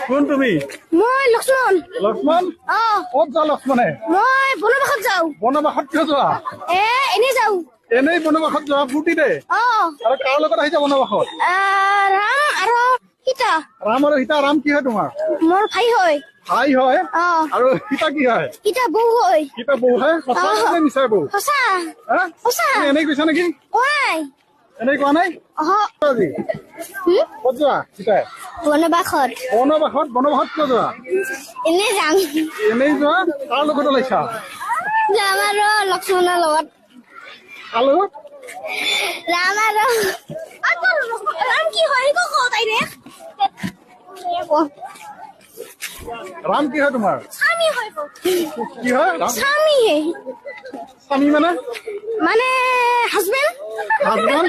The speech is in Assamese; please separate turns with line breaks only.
কোন তুমি?
মই লক্ষ্মণ।
লক্ষ্মণ? ক'ত যোৱা লক্ষ্মণে?
মই বনবাসত যাওঁ।
বনবাসত কিয় যোৱা?
এনেই যাওঁ।
এনেই বনবাসত যোৱা ফূৰ্তিতে? আৰু কাৰ লগত আহিছা বনবাসত?
ৰাম আৰু সীতা।
ৰাম আৰু সীতা? ৰাম কি হয় তোমাৰ?
মোৰ ভাই হয়।
ভাই হয়? আৰু সীতা কি হয়?
সীতা বৌ হয়।
সীতা বৌ হয়? সঁচা নে মিছাই বৌ?
সঁচা। সঁচা।
এনেই কৈছা নেকি? এনেই কোৱা নাই? আজি ক'ত যোৱা সীতাই?
বনবাসত।
বনবাসত? বনবাসত কিয় যোৱা?
এনেই যাম।
এনেই যোৱা? কাৰ লগত ওলাইছা?
ৰাম আৰু লক্ষ্মণৰ লগত।
কাৰ লগত?
ৰাম আৰু ৰাম কি হয় তাইৰে?
ৰাম কি হয় তোমাৰ?
স্বামী হয়।
কি হয়?
স্বামী।
স্বামী মানে?
মানে হাজবেণ্ড।
হাজবেণ্ড?